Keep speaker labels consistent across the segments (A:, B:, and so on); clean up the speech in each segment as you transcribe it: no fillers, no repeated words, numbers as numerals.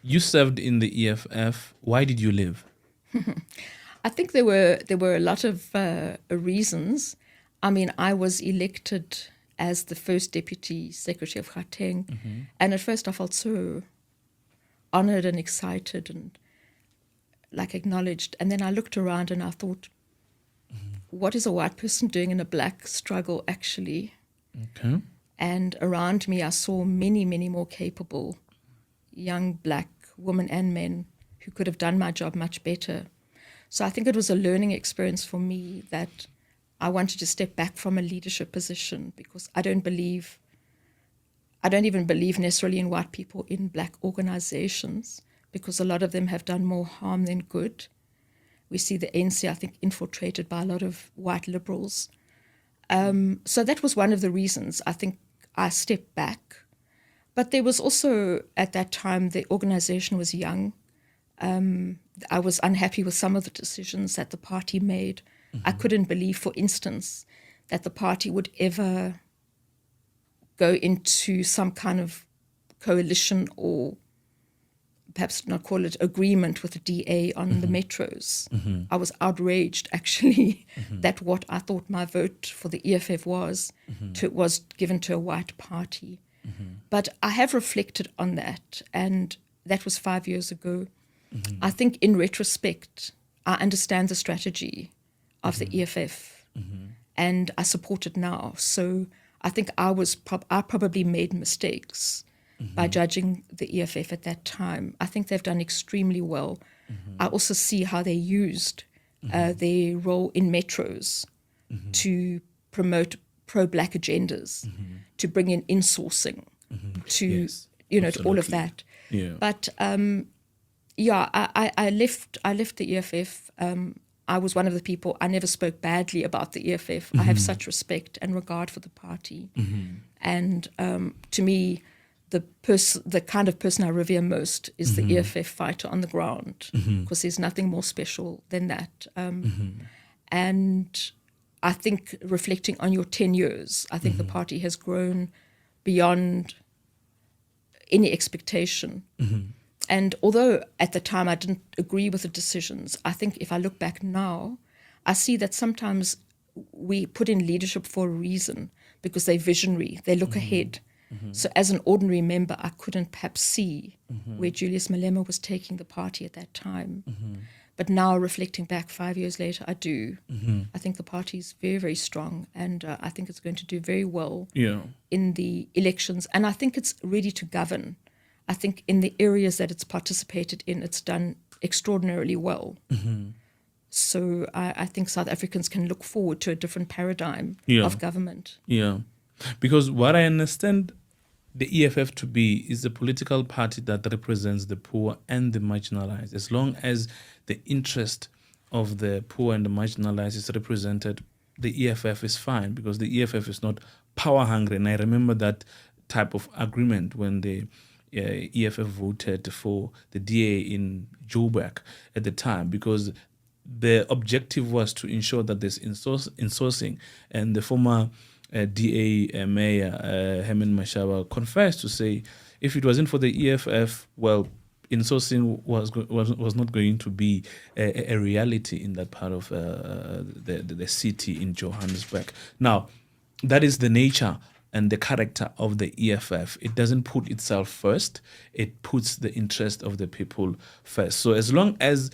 A: You served in the EFF. Why did you leave?
B: I think there were a lot of reasons. I mean, I was elected as the first deputy secretary of Gauteng, and at first I felt so honored and excited and like acknowledged. And then I looked around and I thought, what is a white person doing in a black struggle actually?
A: Okay.
B: And around me, I saw many, many more capable young black women and men who could have done my job much better. So I think it was a learning experience for me that I wanted to step back from a leadership position because I don't even believe necessarily in white people in black organizations because a lot of them have done more harm than good. We see the ANC, I think, infiltrated by a lot of white liberals. So that was one of the reasons I think I stepped back. But there was also, at that time, the organization was young. I was unhappy with some of the decisions that the party made. I couldn't believe, for instance, that the party would ever go into some kind of coalition or perhaps not call it agreement with the DA on the metros. I was outraged, actually, that what I thought my vote for the EFF was given to a white party. But I have reflected on that, and that was 5 years ago. I think in retrospect, I understand the strategy of the EFF, and I support it now. So I think I probably made mistakes by judging the EFF at that time. I think they've done extremely well. I also see how they used their role in metros to promote pro-black agendas, to bring in insourcing, to to all of that.
A: Yeah.
B: But I left the EFF. I was one of the people, I never spoke badly about the EFF. I have such respect and regard for the party. And to me, the kind of person I revere most is the EFF fighter on the ground, because there's nothing more special than that. And I think reflecting on your 10 years, I think the party has grown beyond any expectation. And although at the time I didn't agree with the decisions, I think if I look back now, I see that sometimes we put in leadership for a reason because they're visionary, they look ahead. So as an ordinary member, I couldn't perhaps see where Julius Malema was taking the party at that time. But now reflecting back 5 years later, I do. I think the party is very, very strong, and I think it's going to do very well in the elections. And I think it's ready to govern. I think in the areas that it's participated in, it's done extraordinarily well. So I think South Africans can look forward to a different paradigm of government.
A: Yeah, because what I understand the EFF to be is a political party that represents the poor and the marginalized. As long as the interest of the poor and the marginalized is represented, the EFF is fine, because the EFF is not power hungry. And I remember that type of agreement when the EFF voted for the DA in Joburg at the time, because the objective was to ensure that there's insourcing. And the former DA mayor, Herman Mashaba, confessed to say, if it wasn't for the EFF, well, insourcing was not going to be a reality in that part of the city in Johannesburg. Now, that is the nature and the character of the EFF. It doesn't put itself first. It puts the interest of the people first. So as long as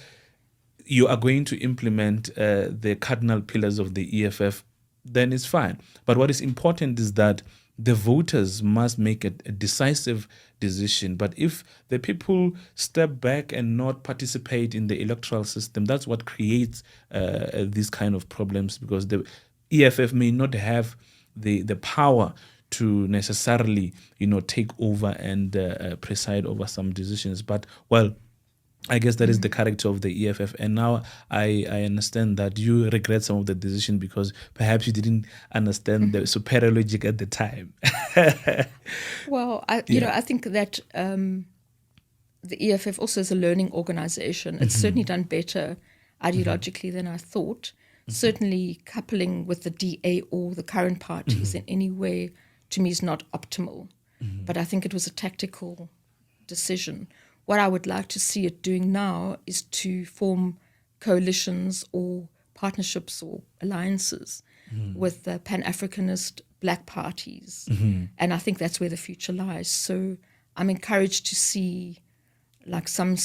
A: you are going to implement the cardinal pillars of the EFF, then it's fine. But what is important is that the voters must make a decisive decision. But if the people step back and not participate in the electoral system, that's what creates these kind of problems, because the EFF may not have the power to necessarily, take over and preside over some decisions. But, well, I guess that is the character of the EFF. And now I understand that you regret some of the decision because perhaps you didn't understand the superior logic at the time.
B: Well, I think that the EFF also is a learning organization. It's certainly done better ideologically than I thought. Certainly coupling with the DA or the current parties in any way, to me, is not optimal. But I think it was a tactical decision. what I would like to see it doing now is to form coalitions or partnerships or alliances with the Pan-Africanist black parties. And I think that's where the future lies. So I'm encouraged to see like some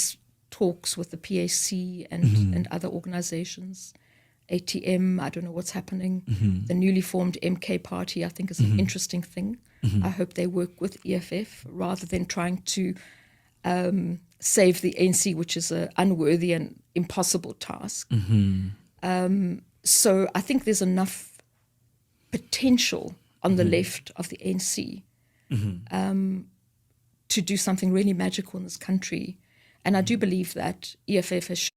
B: talks with the PAC and other organizations. ATM, I don't know what's happening. The newly formed MK party, I think, is an interesting thing. I hope they work with EFF rather than trying to save the ANC, which is an unworthy and impossible task. So I think there's enough potential on the left of the ANC to do something really magical in this country. And I do believe that EFF has shown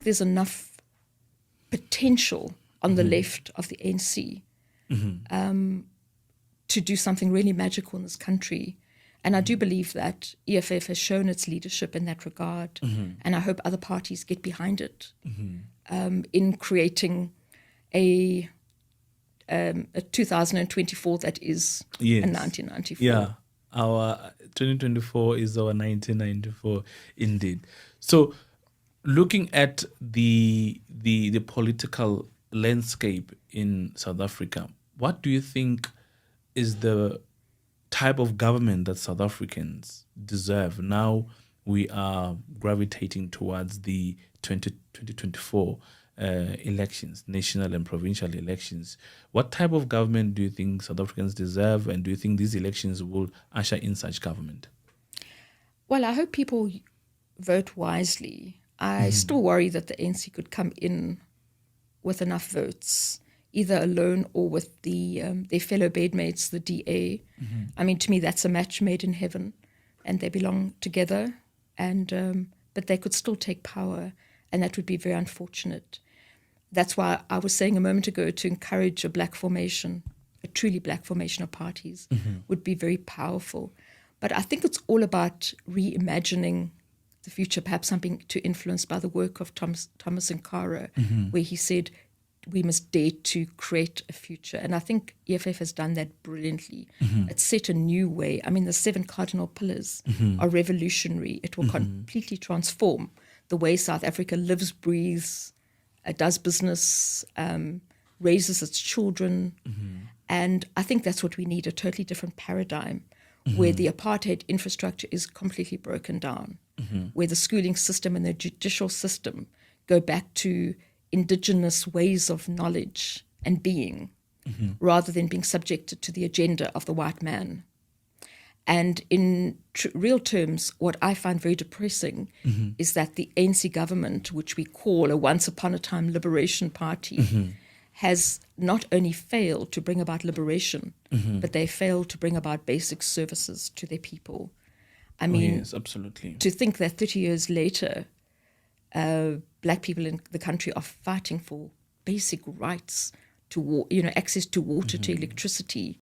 B: there's enough potential on the left of the ANC to do something really magical in this country. And I do believe that EFF has shown its leadership in that regard. And I hope other parties get behind it in creating a 2024 that is
A: Yes.
B: a 1994.
A: Yeah, our 2024 is our 1994 indeed. So looking at the political landscape in South Africa, what do you think is the type of government that South Africans deserve? Now we are gravitating towards the 2024 elections, national and provincial elections. What type of government do you think South Africans deserve, and do you think these elections will usher in such government?
B: Well, I hope people vote wisely. I still worry that the ANC could come in with enough votes, either alone or with their fellow bedmates, the DA. I mean, to me, that's a match made in heaven, and they belong together. And but they could still take power, and that would be very unfortunate. That's why I was saying a moment ago to encourage a black formation, a truly black formation of parties, would be very powerful. But I think it's all about reimagining the future. Perhaps I'm being too influenced by the work of Thomas Sankara, where he said, we must dare to create a future. And I think EFF has done that brilliantly. It's set a new way. I mean, the 7 cardinal pillars are revolutionary. It will completely transform the way South Africa lives, breathes, does business, raises its children. And I think that's what we need, a totally different paradigm where the apartheid infrastructure is completely broken down, where the schooling system and the judicial system go back to indigenous ways of knowledge and being, rather than being subjected to the agenda of the white man. And in real terms, what I find very depressing is that the ANC government, which we call a once upon a time liberation party, has not only failed to bring about liberation, but they failed to bring about basic services to their people. I mean,
A: yes, absolutely.
B: To think that 30 years later, black people in the country are fighting for basic rights to access to water, to electricity,